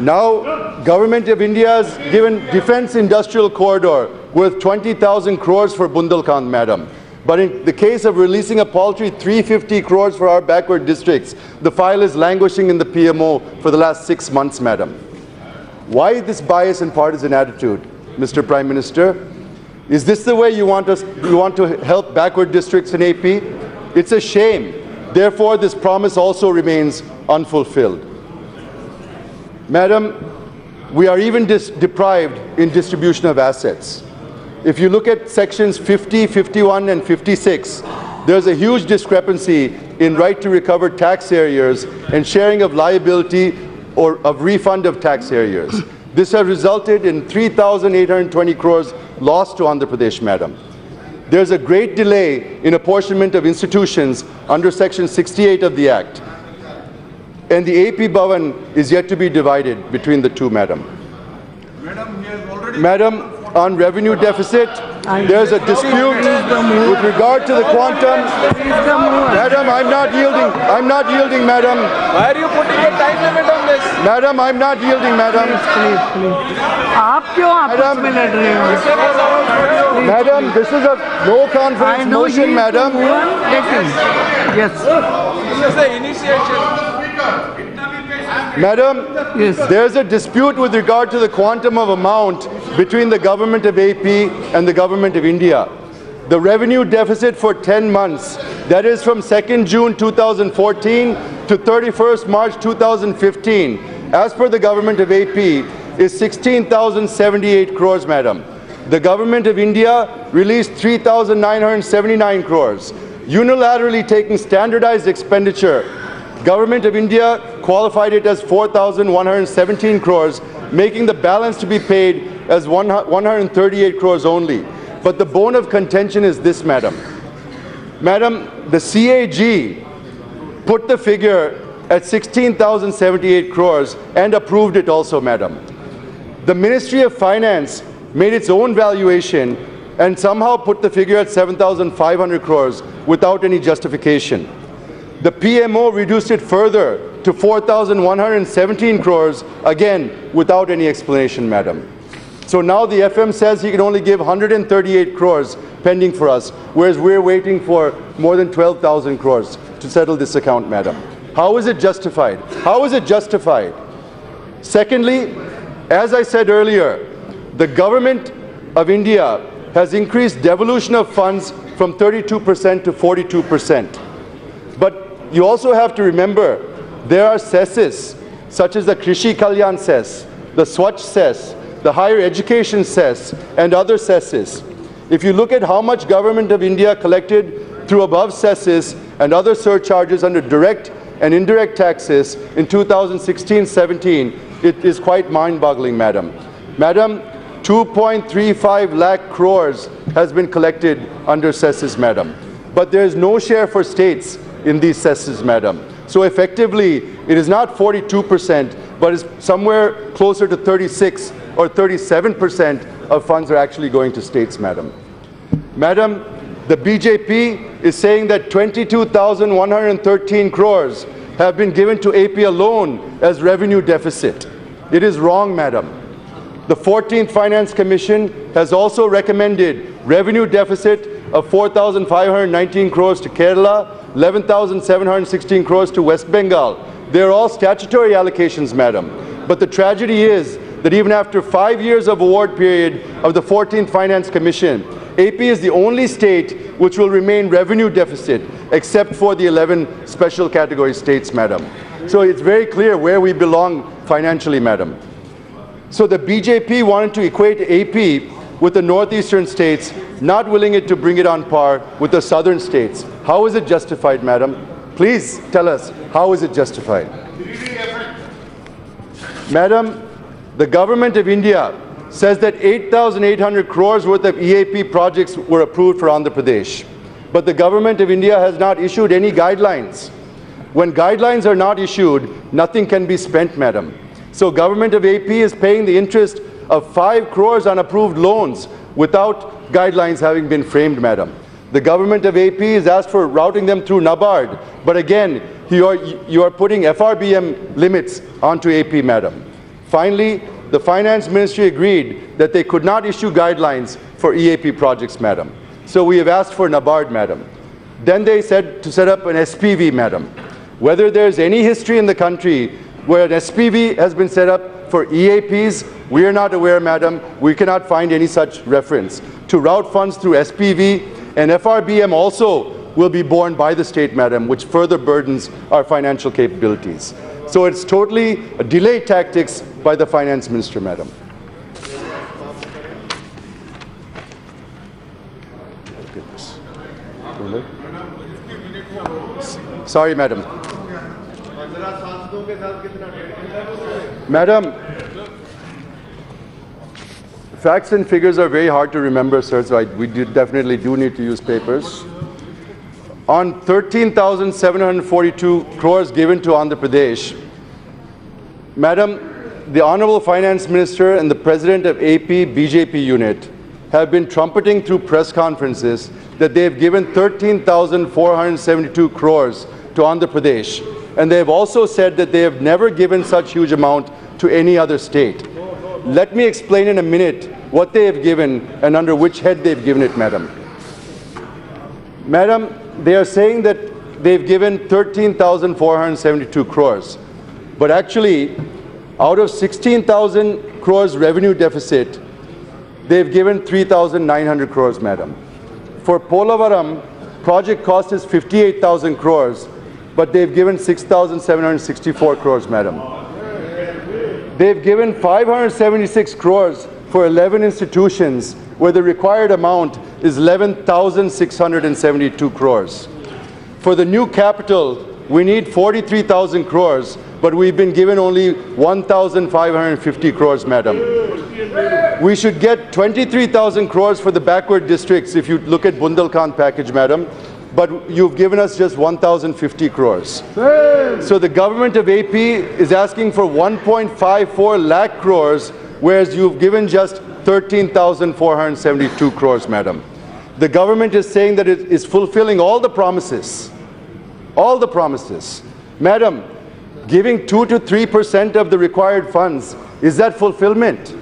Now, Government of India has given Defence Industrial Corridor worth 20,000 crores for Bundelkhand, madam. But in the case of releasing a paltry 350 crores for our backward districts, the file is languishing in the PMO for the last 6 months, madam. Why this bias and partisan attitude, Mr. Prime Minister? Is this the way you want to help backward districts in AP? It's a shame. Therefore, this promise also remains unfulfilled. Madam, we are even deprived in distribution of assets. If you look at sections 50, 51, and 56, there's a huge discrepancy in right to recover tax arrears and sharing of liability or of refund of tax arrears. This has resulted in 3,820 crores lost to Andhra Pradesh, madam. There's a great delay in apportionment of institutions under section 68 of the Act. And the AP Bhavan is yet to be divided between the two, madam. Madam, he has already Madam, on revenue deficit. There's a dispute with regard to the quantum. Madam, I'm not yielding. I'm not yielding, madam. Why are you putting a time limit on this? Madam, I'm not yielding, madam. Please. आप क्यों आपस में लड़ रहे हो? Madam, this is a no confidence motion, madam. Yes. This is the initiation. Madam, Yes. there's a dispute with regard to the quantum of amount between the government of AP and the government of India. The revenue deficit for 10 months, that is from 2nd June 2014 to 31st March 2015, as per the government of AP, is 16,078 crores, madam. The government of India released 3,979 crores. Unilaterally taking standardized expenditure, Government of India qualified it as 4,117 crores, making the balance to be paid as 138 crores only. But the bone of contention is this, madam. Madam, the CAG put the figure at 16,078 crores and approved it also, madam. The Ministry of Finance made its own valuation and somehow put the figure at 7,500 crores without any justification. The PMO reduced it further to 4,117 crores, again without any explanation, madam. So now the FM says he can only give 138 crores pending for us, whereas we're waiting for more than 12,000 crores to settle this account, madam. How is it justified? How is it justified? Secondly, as I said earlier, the government of India has increased devolution of funds from 32% to 42%. But you also have to remember, there are cesses, such as the Krishi Kalyan cess, the Swachh cess, the higher education cess, and other cesses. If you look at how much Government of India collected through above cesses and other surcharges under direct and indirect taxes in 2016-17, it is quite mind-boggling, madam. Madam, 2.35 lakh crores has been collected under cesses, madam. But there is no share for states in these cesses, madam. So effectively, it is not 42%, but is somewhere closer to 36 or 37% of funds are actually going to states, madam. Madam, the BJP is saying that 22,113 crores have been given to AP alone as revenue deficit. It is wrong, madam. The 14th Finance Commission has also recommended revenue deficit of 4,519 crores to Kerala, 11,716 crores to West Bengal. They're all statutory allocations, madam. But the tragedy is that even after 5 years of award period of the 14th Finance Commission, AP is the only state which will remain revenue deficit, except for the 11 special category states, madam. So it's very clear where we belong financially, madam. So the BJP wanted to equate AP with the northeastern states, not willing it to bring it on par with the southern states. How is it justified, madam? Please tell us, how is it justified? Madam, the Government of India says that 8,800 crores worth of EAP projects were approved for Andhra Pradesh. But the Government of India has not issued any guidelines. When guidelines are not issued, nothing can be spent, madam. So Government of AP is paying the interest of 5 crores on approved loans without guidelines having been framed, madam. The Government of AP has asked for routing them through NABARD, but again, you are putting FRBM limits onto AP, madam. Finally, the Finance Ministry agreed that they could not issue guidelines for EAP projects, madam. So we have asked for NABARD, madam. Then they said to set up an SPV, madam. Whether there's any history in the country where an SPV has been set up for EAPs, we are not aware, madam. We cannot find any such reference. To route funds through SPV, and FRBM also will be borne by the state, madam, which further burdens our financial capabilities. So it's totally a delay tactics by the Finance Minister, madam. Sorry, madam. Madam, facts and figures are very hard to remember, sir, so we definitely do need to use papers. On 13,742 crores given to Andhra Pradesh, madam, the Honorable Finance Minister and the President of AP BJP unit have been trumpeting through press conferences that they have given 13,472 crores to Andhra Pradesh. And they have also said that they have never given such huge amount to any other state. Let me explain in a minute what they have given and under which head they have given it, Madam. Madam, they are saying that they've given 13,472 crores. But actually, out of 16,000 crores revenue deficit, they've given 3,900 crores, Madam. For Polavaram, project cost is 58,000 crores, but they've given 6,764 crores, Madam. They've given 576 crores for 11 institutions, where the required amount is 11,672 crores. For the new capital, we need 43,000 crores, but we've been given only 1,550 crores, Madam. We should get 23,000 crores for the backward districts if you look at Bundelkhand package, Madam, but you've given us just 1,050 crores. So the government of AP is asking for 1.54 lakh crores, whereas you've given just 13,472 crores, Madam. The government is saying that it is fulfilling all the promises. All the promises. Madam, giving 2 to 3% of the required funds, is that fulfillment?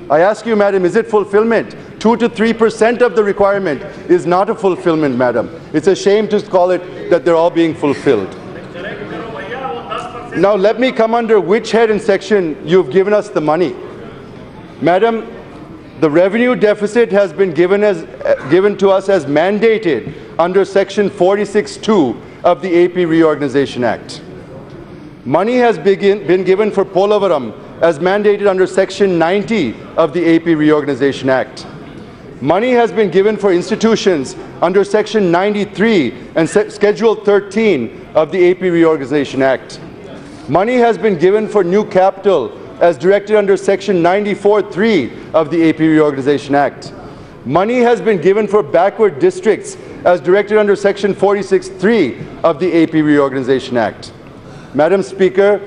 I ask you, Madam, is it fulfillment? 2 to 3% of the requirement is not a fulfillment, Madam. It's a shame to call it that they're all being fulfilled. Now let me come under which head and section you've given us the money. Madam, the revenue deficit has been given to us as mandated under section 46(2) of the AP Reorganization Act. Money has been given for Polavaram as mandated under section 90 of the AP Reorganization Act. Money has been given for institutions under section 93 and schedule 13 of the AP Reorganization Act. Money has been given for new capital as directed under section 94(3) of the AP Reorganization Act. Money has been given for backward districts as directed under section 46(3) of the AP Reorganization Act. Madam Speaker,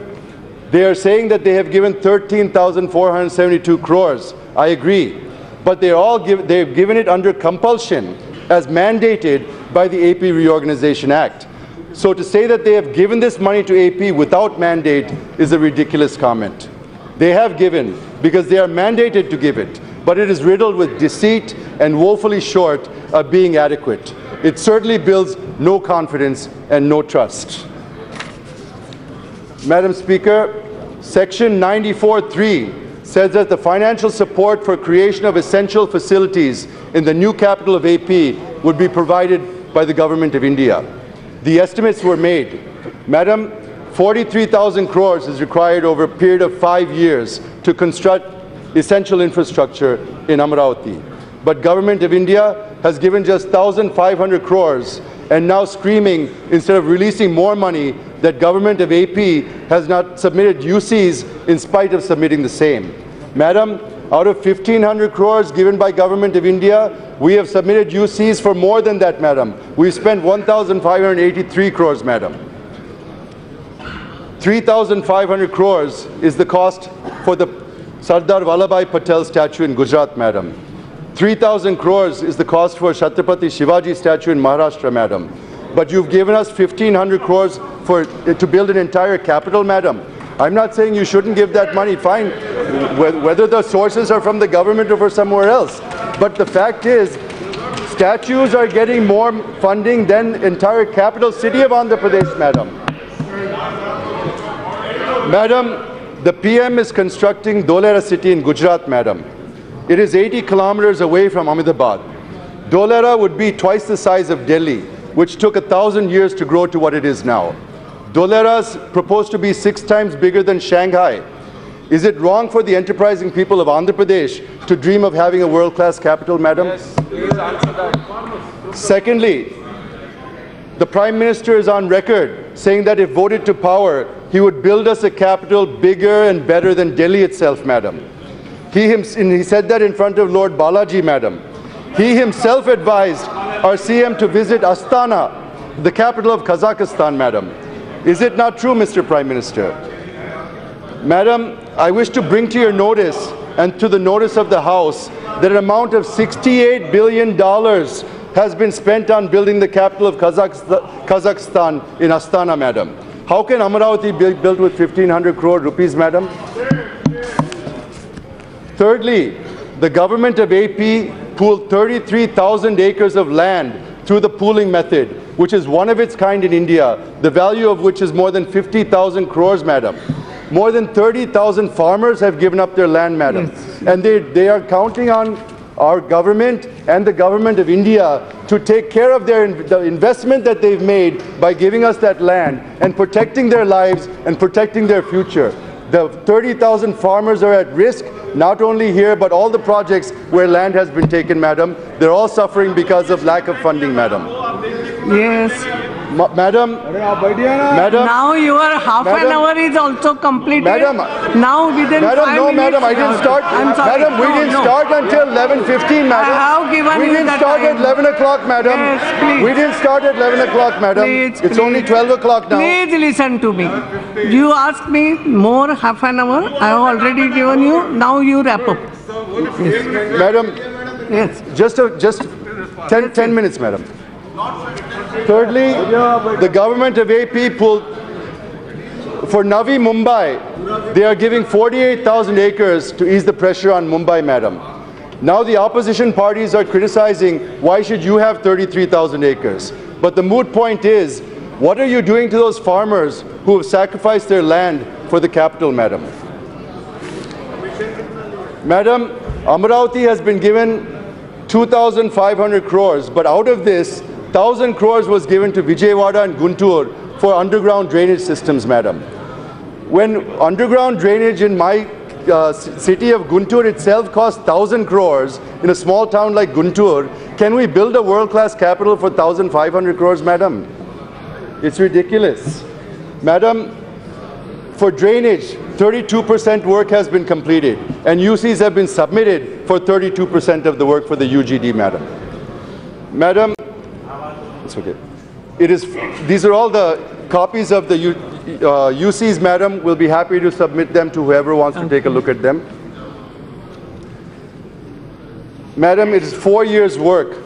they are saying that they have given 13,472 crores. I agree. But they've given it under compulsion as mandated by the AP Reorganization Act. So to say that they have given this money to AP without mandate is a ridiculous comment. They have given because they are mandated to give it, but it is riddled with deceit and woefully short of being adequate. It certainly builds no confidence and no trust. Madam Speaker, section 94(3) says that the financial support for creation of essential facilities in the new capital of AP would be provided by the Government of India. The estimates were made. Madam, 43,000 crores is required over a period of 5 years to construct essential infrastructure in Amaravati. But Government of India has given just 1,500 crores and now screaming, instead of releasing more money, that Government of AP has not submitted UCs in spite of submitting the same. Madam, out of 1,500 crores given by Government of India, we have submitted UCs for more than that, Madam. We've spent 1,583 crores, Madam. 3,500 crores is the cost for the Sardar Vallabhbhai Patel statue in Gujarat, Madam. 3,000 crores is the cost for Chhatrapati Shivaji statue in Maharashtra, Madam. But you've given us 1,500 crores to build an entire capital, Madam. I'm not saying you shouldn't give that money, fine, whether the sources are from the government or from somewhere else. But the fact is, statues are getting more funding than entire capital city of Andhra Pradesh, Madam. Madam, the PM is constructing Dholera city in Gujarat, Madam. It is 80 kilometers away from Ahmedabad. Dholera would be twice the size of Delhi, which took 1,000 years to grow to what it is now. Dholera is proposed to be 6 times bigger than Shanghai. Is it wrong for the enterprising people of Andhra Pradesh to dream of having a world-class capital, Madam? Yes, please answer that. Secondly, the Prime Minister is on record saying that if voted to power, he would build us a capital bigger and better than Delhi itself, Madam. He said that in front of Lord Balaji, Madam. He himself advised our CM to visit Astana, the capital of Kazakhstan, Madam. Is it not true, Mr. Prime Minister? Madam, I wish to bring to your notice and to the notice of the House that an amount of $68 billion has been spent on building the capital of Kazakhstan in Astana, madam. How can Amaravati be built with 1,500 crore rupees, madam? Thirdly, the government of AP pooled 33,000 acres of land through the pooling method, which is one of its kind in India, the value of which is more than 50,000 crores, madam. More than 30,000 farmers have given up their land, madam. Yes. And they are counting on our government and the government of India to take care of the investment that they've made by giving us that land and protecting their lives and protecting their future. The 30,000 farmers are at risk, not only here, but all the projects where land has been taken, madam. They're all suffering because of lack of funding, madam. Yes. Madam, now your half an hour is also completed. Madam, now within madam, 5 no, minutes. madam, I didn't start. I'm sorry. Madam, we didn't start until 11:15, madam. I have given we you didn't that start time. at 11 o'clock, madam. Yes, please. We didn't start at 11 o'clock, madam. Please, it's only 12 o'clock now. Please listen to me. You asked me more half an hour. I have already given you. Now you wrap up. Yes. Madam, yes. Just 10 minutes, madam. Thirdly, the government of AP pulled, for Navi Mumbai, they are giving 48,000 acres to ease the pressure on Mumbai, madam. Now the opposition parties are criticizing, why should you have 33,000 acres? But the moot point is, what are you doing to those farmers who have sacrificed their land for the capital, madam? Madam, Amaravati has been given 2,500 crores, but out of this, 1,000 crores was given to Vijayawada and Guntur for underground drainage systems, madam. When underground drainage in my city of Guntur itself costs 1,000 crores in a small town like Guntur, can we build a world-class capital for 1,500 crores, madam? It's ridiculous. Madam, for drainage, 32% work has been completed, and UCs have been submitted for 32% of the work for the UGD, madam. Madam, it's okay. These are all the copies of the UCs, madam. We'll be happy to submit them to whoever wants to take a look at them. Madam, it is 4 years' work.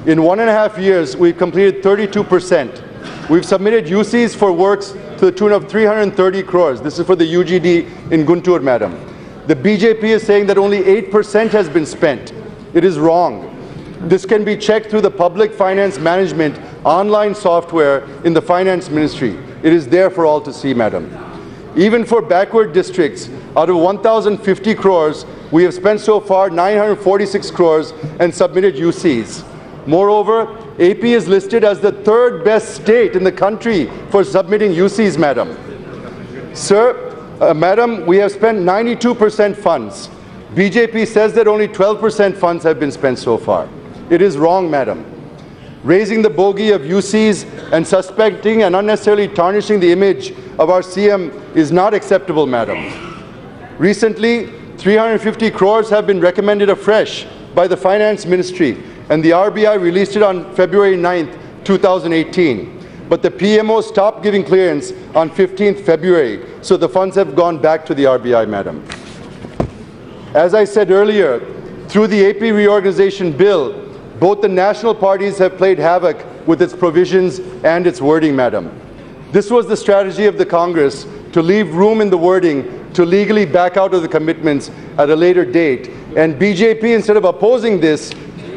In 1.5 years, we've completed 32%. We've submitted UCs for works to the tune of 330 crores. This is for the UGD in Guntur, madam. The BJP is saying that only 8% has been spent. It is wrong. This can be checked through the Public Finance Management online software in the Finance Ministry. It is there for all to see, madam. Even for backward districts, out of 1,050 crores, we have spent so far 946 crores and submitted UCs. Moreover, AP is listed as the 3rd best state in the country for submitting UCs, madam. Sir, madam, we have spent 92% funds. BJP says that only 12% funds have been spent so far. It is wrong, madam. Raising the bogey of UCs and suspecting and unnecessarily tarnishing the image of our CM is not acceptable, madam. Recently, 350 crores have been recommended afresh by the Finance Ministry, and the RBI released it on February 9th, 2018. But the PMO stopped giving clearance on 15th February, so the funds have gone back to the RBI, madam. As I said earlier, through the AP reorganization bill, both the national parties have played havoc with its provisions and its wording, madam. This was the strategy of the Congress, to leave room in the wording to legally back out of the commitments at a later date. And BJP, instead of opposing this,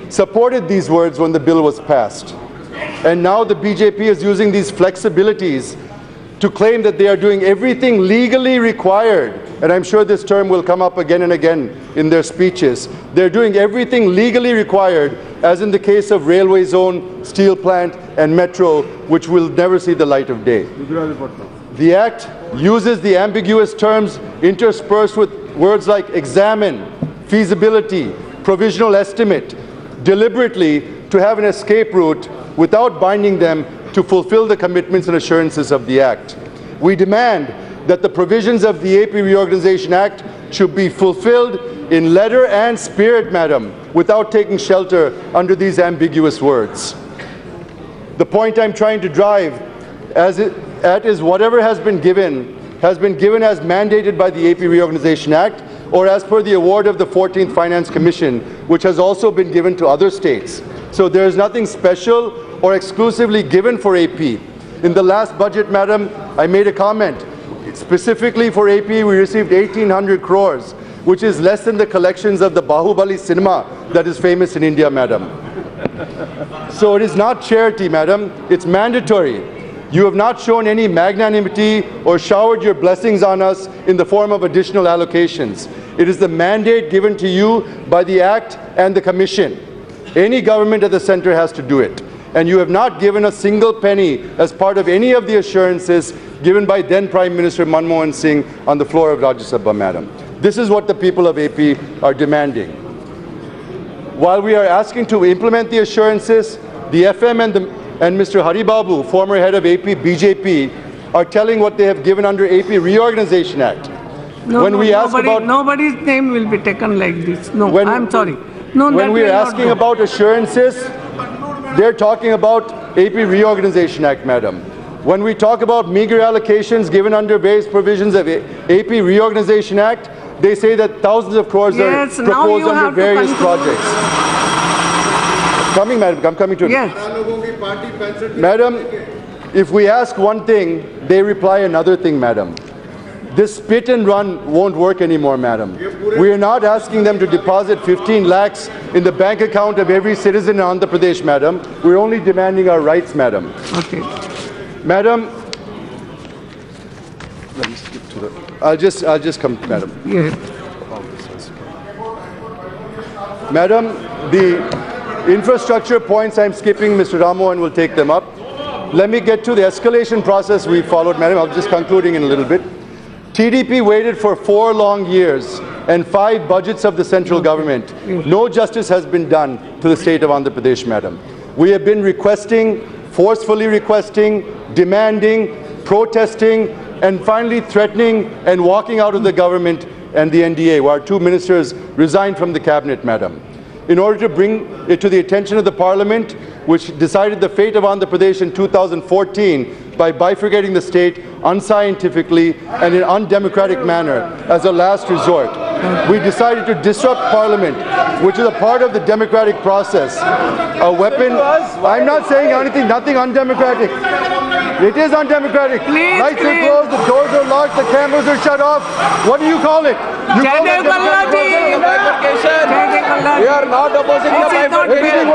supported these words when the bill was passed. And now the BJP is using these flexibilities to claim that they are doing everything legally required. And I'm sure this term will come up again and again in their speeches. They're doing everything legally required, as in the case of railway zone, steel plant, and metro, which will never see the light of day. The Act uses the ambiguous terms interspersed with words like examine, feasibility, provisional estimate, deliberately to have an escape route without binding them to fulfill the commitments and assurances of the Act. We demand that the provisions of the AP Reorganization Act should be fulfilled in letter and spirit, madam, without taking shelter under these ambiguous words. The point I'm trying to drive at is whatever has been given has been given as mandated by the AP Reorganization Act or as per the award of the 14th Finance Commission, which has also been given to other states. So there is nothing special or exclusively given for AP. In the last budget, Madam, I made a comment. Specifically for AP, we received 1,800 crores, which is less than the collections of the Bahubali cinema that is famous in India, Madam. So it is not charity, Madam. It's mandatory. You have not shown any magnanimity or showered your blessings on us in the form of additional allocations. It is the mandate given to you by the Act and the Commission. Any government at the center has to do it. And you have not given a single penny as part of any of the assurances given by then Prime Minister Manmohan Singh on the floor of Rajya Sabha, Madam. This is what the people of AP are demanding. While we are asking to implement the assurances, the FM and Mr. Hari Babu, former head of AP BJP, are telling what they have given under AP Reorganization Act. Nobody's name will be taken like this. No, I'm sorry. No, when we are asking about assurances, they're talking about AP Reorganization Act, Madam. When we talk about meager allocations given under various provisions of AP Reorganization Act, they say that thousands of crores are proposed under various projects. I'm coming to it. Yes. Madam, if we ask one thing, they reply another thing, Madam. This spit and run won't work anymore, Madam. We are not asking them to deposit 15 lakhs in the bank account of every citizen in Andhra Pradesh, Madam. We're only demanding our rights, Madam. Okay. Madam, let me skip to the... I'll just come, Madam. Yes. Madam, the infrastructure points I'm skipping, Mr. Ramohan will take them up. Let me get to the escalation process we followed, Madam. I'm just concluding in a little bit. TDP waited for 4 long years and 5 budgets of the central government. No justice has been done to the state of Andhra Pradesh, Madam. We have been requesting, forcefully requesting, demanding, protesting, and finally threatening and walking out of the government and the NDA, where our 2 ministers resigned from the cabinet, Madam. In order to bring it to the attention of the Parliament, which decided the fate of Andhra Pradesh in 2014 by bifurcating the state unscientifically and in an undemocratic manner as a last resort, we decided to disrupt Parliament, which is a part of the democratic process. A weapon... I'm not saying anything, nothing undemocratic. It is undemocratic. Lights are closed, the doors are locked, the cameras are shut off. What do you call it? Jayadev Galla ji! We are not opposing the bifurcation.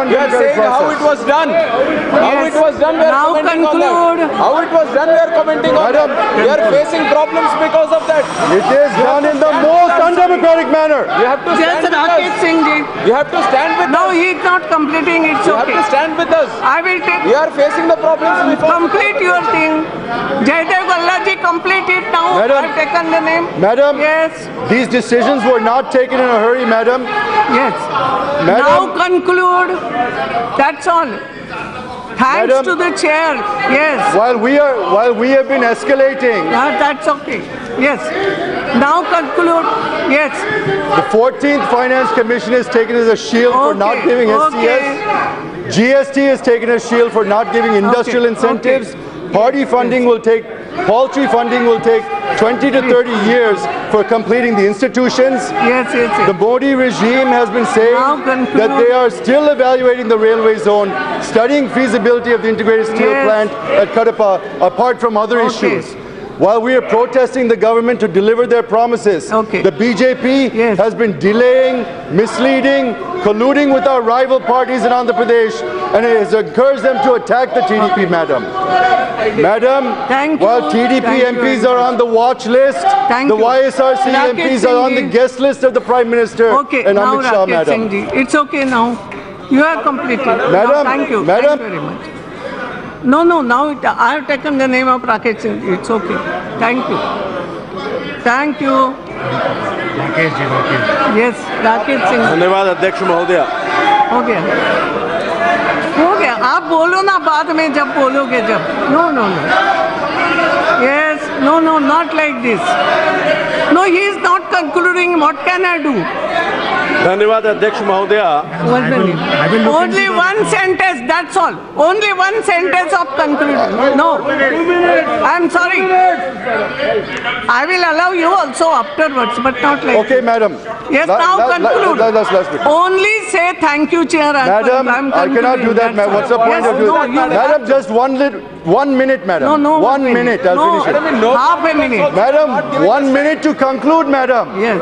We are saying how it was done. How it was done, we are commenting on that. How it was done, we are commenting on that. We are facing problems because of that. It is done in the most undemocratic manner. You have to stand with us. You have to stand with us. No, he is not completing. It's okay. You have to stand with us. I will take... We are facing the problems before. Complete your thing. Jayadev Galla ji, complete it now. Madam, I've taken the name. Madam, yes. These decisions were not taken in a hurry, Madam. Yes. Madam, now conclude. That's all. Thanks Madam, to the chair. Yes. While we have been escalating. That's okay. Yes. Now conclude. Yes. The 14th Finance Commission is taken as a shield for not giving SCS. GST is taken as shield for not giving industrial incentives. Party funding will take, paltry funding will take 20 to 30 years for completing the institutions. Yes. The Modi regime has been saying that they are still evaluating the railway zone, studying feasibility of the integrated steel plant at Kadapa, apart from other issues. While we are protesting the government to deliver their promises, the BJP has been delaying, misleading, colluding with our rival parties in Andhra Pradesh, and it has encouraged them to attack the TDP, Madam. Madam, while TDP MPs are on the watch list, the YSRC MPs are on the guest list of the Prime Minister and Amit Shah, Madam. It's okay now. You have completed. Madam, thank you. Madam. Thank you very much. No, now I have taken the name of Rakesh Singh. It's okay. Thank you. Thank you. Rakesh ji, Rakesh. Yes, Rakesh Singh. धन्यवाद अध्यक्ष महोदय। हो गया। आप बोलो ना बाद में जब बोलोगे जब। No. Yes, no, not like this. No, he is not concluding. What can I do? धन्यवाद अध्यक्ष महोदया. Only one sentence, that's all. Only one sentence of conclusion. No. I'm sorry. I will allow you also afterwards, but not like Okay, madam. Yes, now conclude. Let's Only say thank you, Chair. Madam, I cannot do that, madam. What's the point of doing that? Madam, just 1 minute, madam. No, 1 minute, I'll finish it. Half a minute. Madam, 1 minute to conclude, madam. Yes.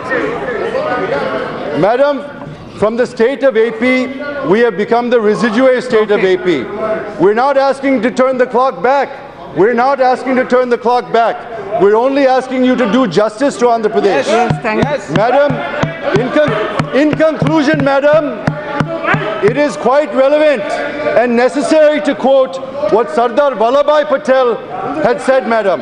Madam, from the state of AP, we have become the residual state of AP. We're not asking to turn the clock back. We're not asking to turn the clock back. We're only asking you to do justice to Andhra Pradesh. Yes, thank you. Madam, in conclusion, madam, it is quite relevant and necessary to quote what Sardar Vallabhbhai Patel had said, madam.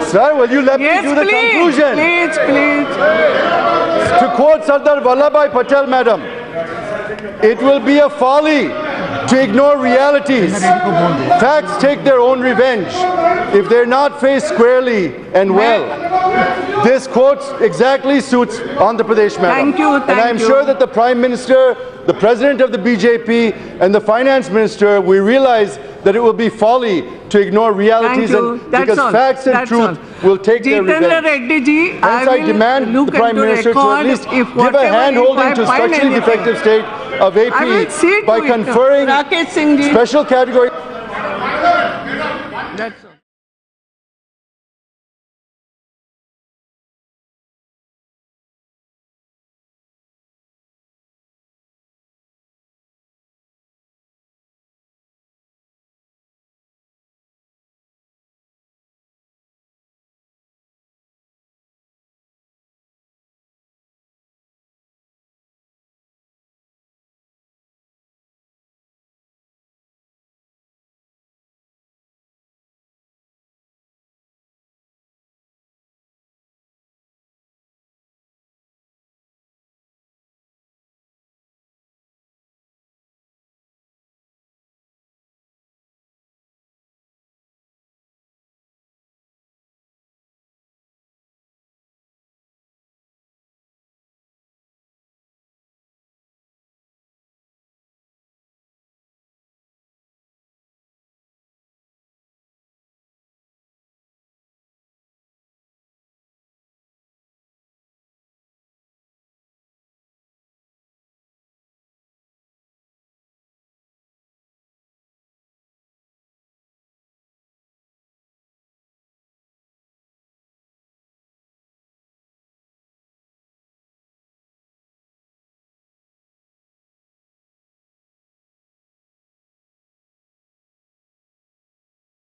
Sir, will you let me do the conclusion? Please. To quote Sardar Vallabhbhai Patel, madam, it will be a folly to ignore realities. Facts take their own revenge if they're not faced squarely and well. This quote exactly suits Andhra Pradesh, madam. Thank you. And I'm sure that the Prime Minister, the President of the BJP and the Finance Minister, we realize that it will be folly to ignore realities because facts and truth will take their revenge. Reddy ji, Hence, I demand the Prime Minister to at least give a hand-holding to structurally defective state of AP by conferring special category. That's all.